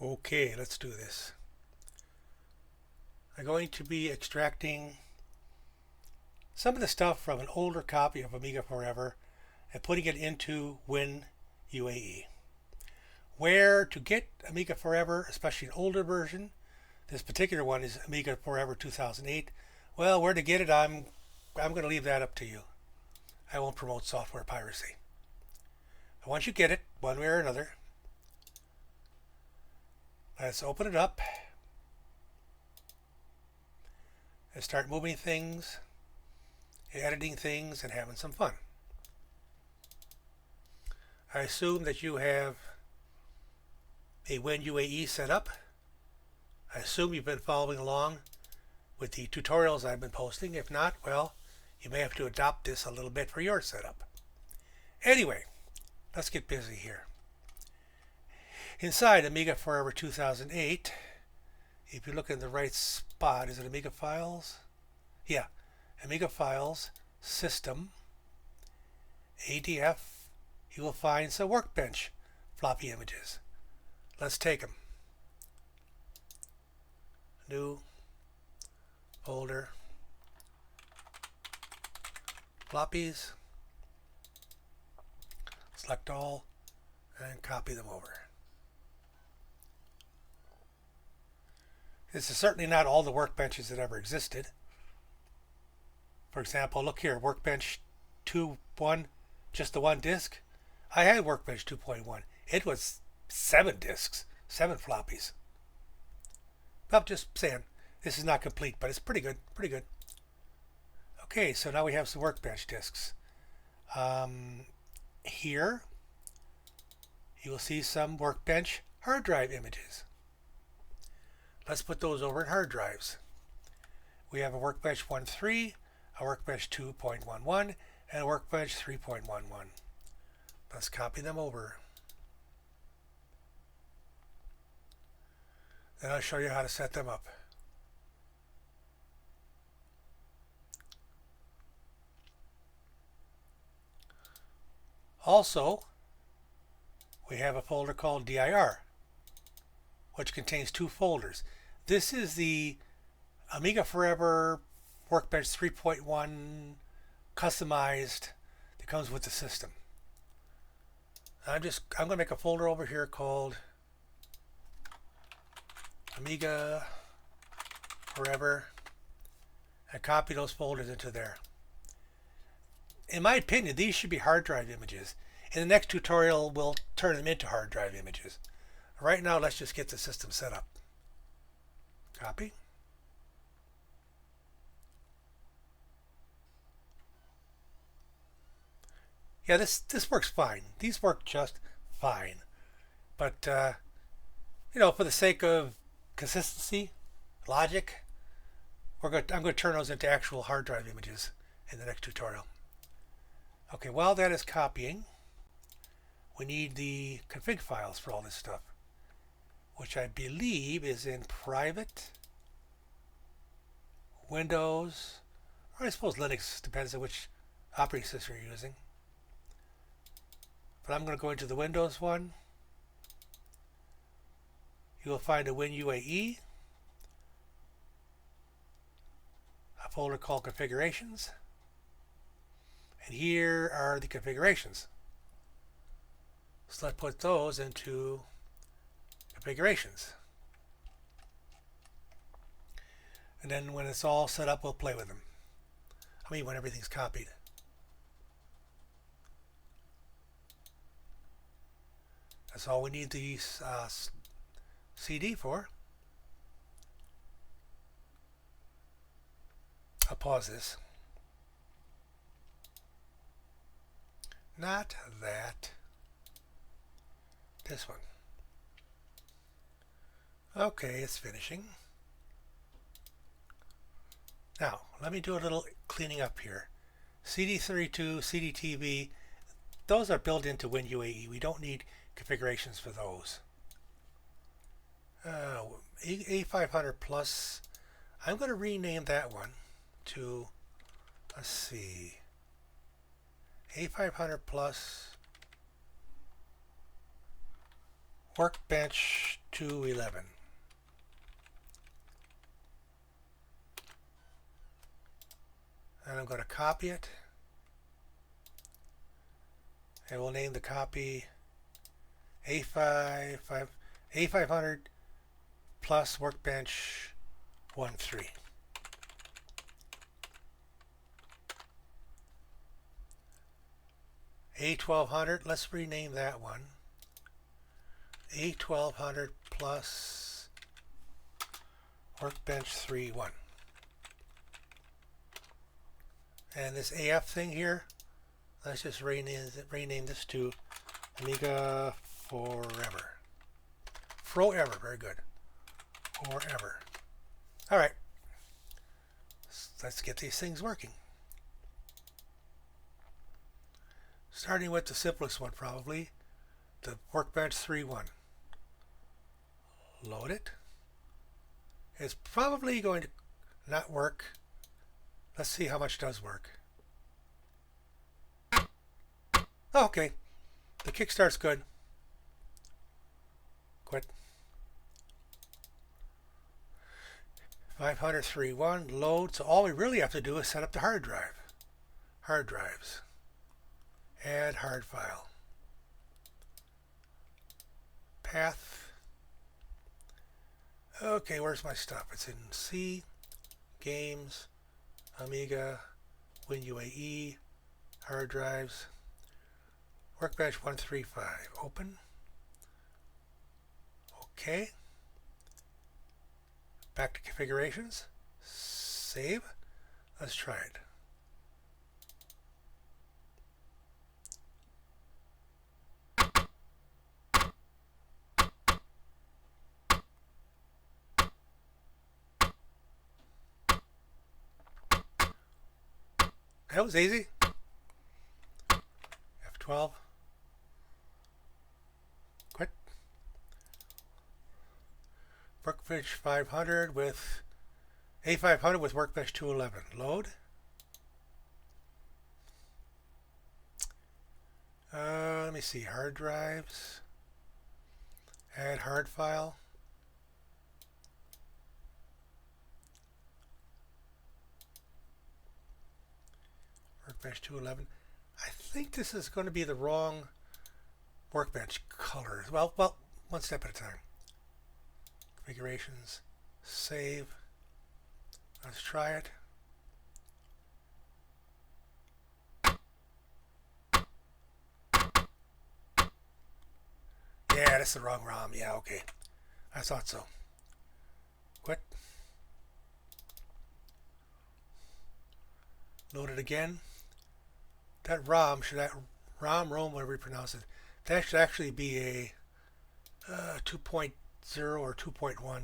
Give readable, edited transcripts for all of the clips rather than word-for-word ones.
Okay, let's do this. I'm going to be extracting some of the stuff from an older copy of Amiga Forever and putting it into WinUAE. Where to get Amiga Forever, especially an older version, this particular one is Amiga Forever 2008. Well, where to get it, I'm going to leave that up to you. I won't promote software piracy. But once you get it, one way or another, let's open it up and start moving things, editing things, and having some fun. I assume that you have a WinUAE set up. I assume you've been following along with the tutorials I've been posting. If not, well, you may have to adopt this a little bit for your setup. Anyway, let's get busy here. Inside Amiga Forever 2008, if you look in the right spot, is it Amiga Files? Yeah, Amiga Files, System, ADF, you will find some Workbench floppy images. Let's take them. New folder, floppies, select all, and copy them over. This is certainly not all the workbenches that ever existed. For example, look here, Workbench 2.1, just the one disk. I had Workbench 2.1. It was 7 disks, 7 floppies. I'm just saying, this is not complete, but it's pretty good, pretty good. Okay, so now we have some Workbench disks. Here, you will see some Workbench hard drive images. Let's put those over in hard drives. We have a Workbench 1.3, a Workbench 2.11, and a Workbench 3.11. Let's copy them over. Then I'll show you how to set them up. Also, we have a folder called dir, which contains 2 folders. This is the Amiga Forever Workbench 3.1 customized that comes with the system. I'm going to make a folder over here called Amiga Forever and copy those folders into there. In my opinion, these should be hard drive images. In the next tutorial, we'll turn them into hard drive images. Right now, let's just get the system set up. Copy. Yeah, this works fine. These work just fine. But, you know, for the sake of consistency, logic, I'm going to turn those into actual hard drive images in the next tutorial. Okay, while that is copying, we need the config files for all this stuff, which I believe is in private, Windows, or I suppose Linux, depends on which operating system you're using. But I'm going to go into the Windows one. You will find a WinUAE, a folder called Configurations, and here are the configurations. So let's put those into configurations. And then when it's all set up, we'll play with them. I mean, when everything's copied. That's all we need the CD for. I'll pause this. Not that. This one. Okay, it's finishing. Now, let me do a little cleaning up here. CD32, CDTV, those are built into WinUAE. We don't need configurations for those. A500 Plus, I'm going to rename that one to, let's see, A500 Plus Workbench 211. And I'm going to copy it. And we'll name the copy A500 plus Workbench 1.3. A1200, let's rename that one. A1200 plus Workbench 3.1. And this AF thing here, let's just rename this to Amiga Forever. Forever, very good. Forever. All right, let's get these things working. Starting with the simplest one, probably, the Workbench 3.1. Load it. It's probably going to not work. Let's see how much does work. Oh, okay. The kickstart's good. Quit. 500 3.1 load. So all we really have to do is set up the hard drive. Hard drives. Add hard file. Path. Okay, where's my stuff? It's in C, Games, Amiga, WinUAE, hard drives, Workbench 135. Open. Okay. Back to configurations. Save. Let's try it. That was easy. F12. Quit. Workbench 500 with A500 with Workbench 211. Load. Let me see. Hard drives. Add hard file. Workbench 211. I think this is going to be the wrong Workbench color. Well, one step at a time. Configurations. Save. Let's try it. Yeah, that's the wrong ROM. Yeah, okay. I thought so. Quit. Load it again. That ROM whatever you pronounce it, that should actually be a 2.0 or 2.1,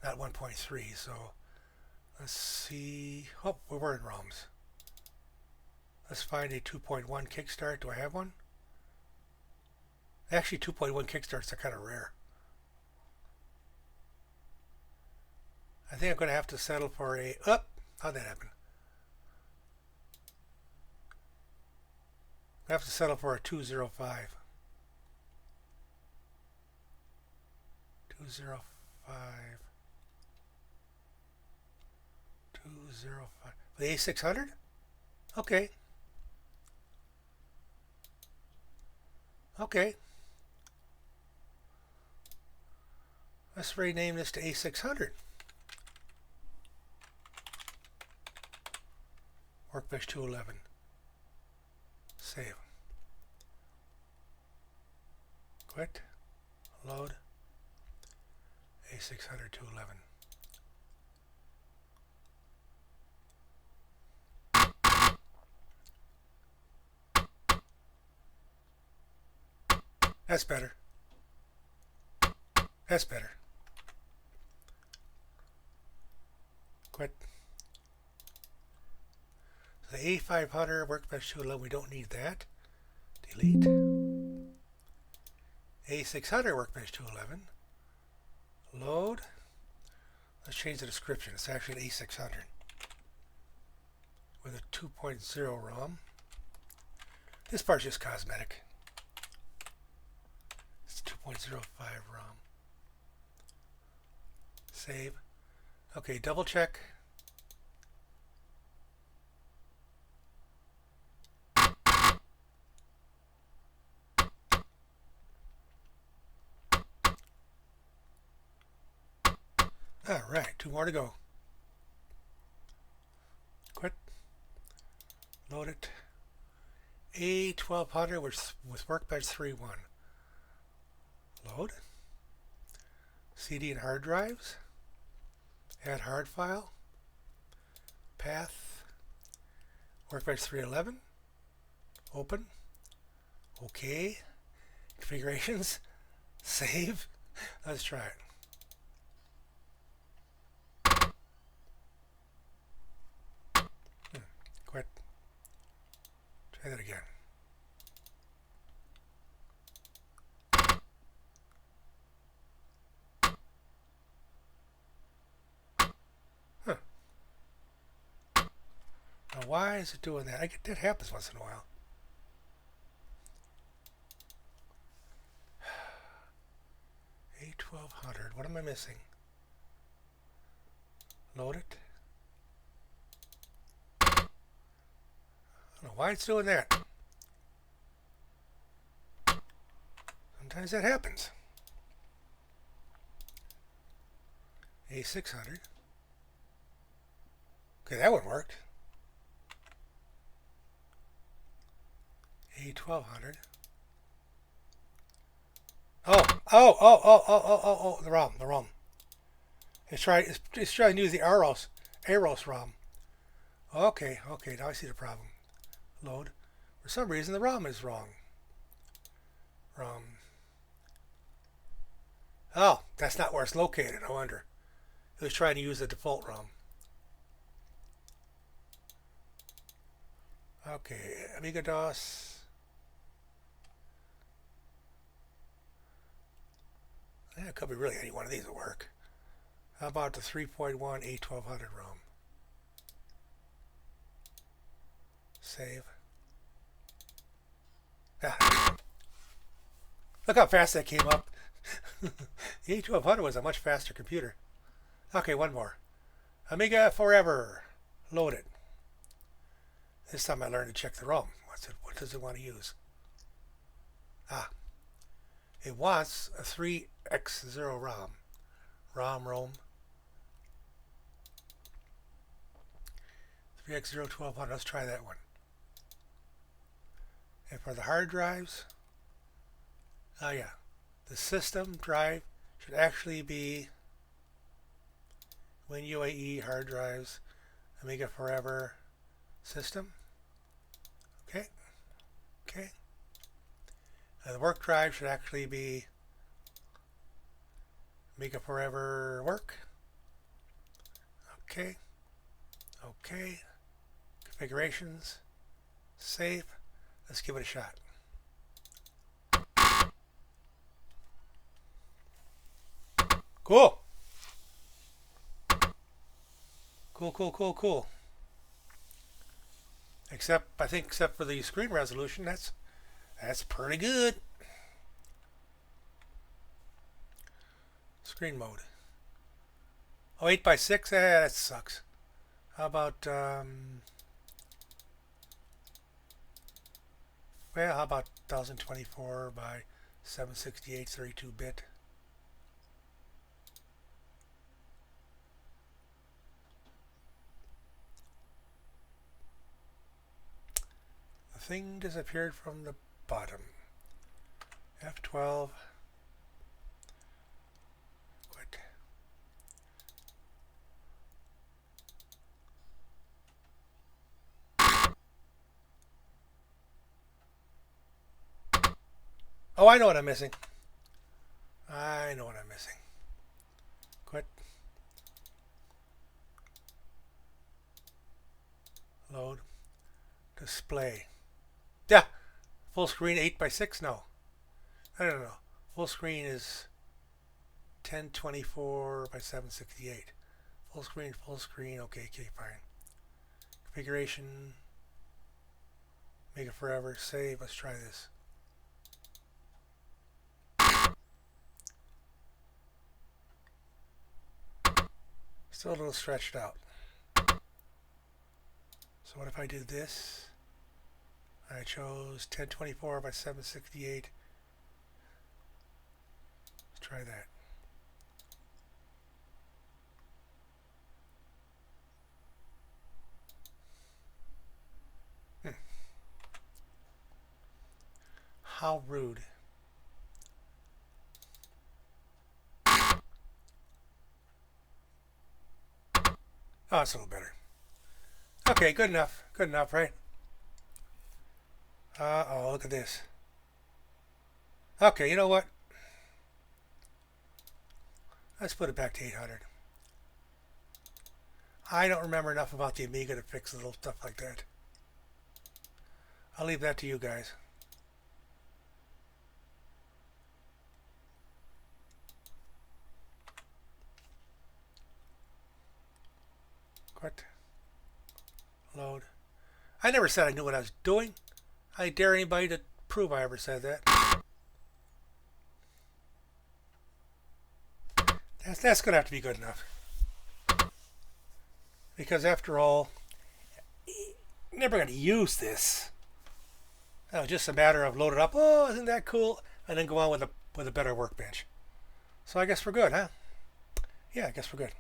not 1.3. So let's see. Oh, we were in ROMs. Let's find a 2.1 kickstart. Do I have one? Actually, 2.1 kickstarts are kind of rare. I think I'm going to have to settle for a... how'd that happen? I have to settle for a 205. 205. 205. The A600? Okay. Okay. Let's rename this to A600. Workbench 211. Save. Quit. Load. A600 211. That's better. That's better. Quit. So the A500 Workbench 211, we don't need that. Delete. A600 Workbench 211. Load. Let's change the description. It's actually an A600 with a 2.0 ROM. This part's just cosmetic. It's 2.05 ROM. Save. Okay, double check. All right, 2 more to go. Quit. Load it. A1200 with Workbench 3.1. Load. CD and hard drives. Add hard file. Path. Workbench 3.11. Open. OK. Configurations. Save. Let's try it. Quit. Try that again. Huh. Now why is it doing that? That happens once in a while. A1200. What am I missing? Load it. I don't know why it's doing that. Sometimes that happens. A600. Okay, that one worked. A1200. Oh, the ROM. It's trying to use the Aros ROM. Okay, now I see the problem. Load. For some reason the ROM is wrong. ROM. Oh, that's not where it's located, I wonder. It was trying to use the default ROM. Okay, Amiga DOS. Yeah, it could be really any one of these will work. How about the 3.1 A1200 ROM? Save. Ah. Look how fast that came up. The A1200 was a much faster computer. Okay, one more. Amiga Forever. Load it. This time I learned to check the ROM. What does it want to use? It wants a 3x0 ROM. ROM. 3x0 1200. Let's try that one. And for the hard drives, the system drive should actually be WinUAE hard drives, Amiga Forever system. Okay. The work drive should actually be Amiga Forever work. Okay. Configurations. Save. Let's give it a shot. Cool. Except for the screen resolution, that's pretty good. Screen mode. Oh, 8x6? That sucks. How about, how about 1024 by 768, 32-bit? The thing disappeared from the bottom. F12. Quit. Oh, I know what I'm missing. Quit. Load. Display. Yeah. Full screen 8x6? No. I don't know. Full screen is 1024 by 768. Full screen. Okay, fine. Configuration. Make it forever. Save. Let's try this. Still a little stretched out. So what if I did this? I chose 1024 by 768. Let's try that. How rude. Oh, it's a little better. Okay, good enough. Good enough, right? Uh-oh, look at this. Okay, you know what? Let's put it back to 800. I don't remember enough about the Amiga to fix little stuff like that. I'll leave that to you guys. What? Load. I never said I knew what I was doing. I dare anybody to prove I ever said that. That's going to have to be good enough. Because after all, I'm never going to use this. Oh, just a matter of load it up. Oh, isn't that cool? And then go on with a better workbench. So I guess we're good, huh? Yeah, I guess we're good.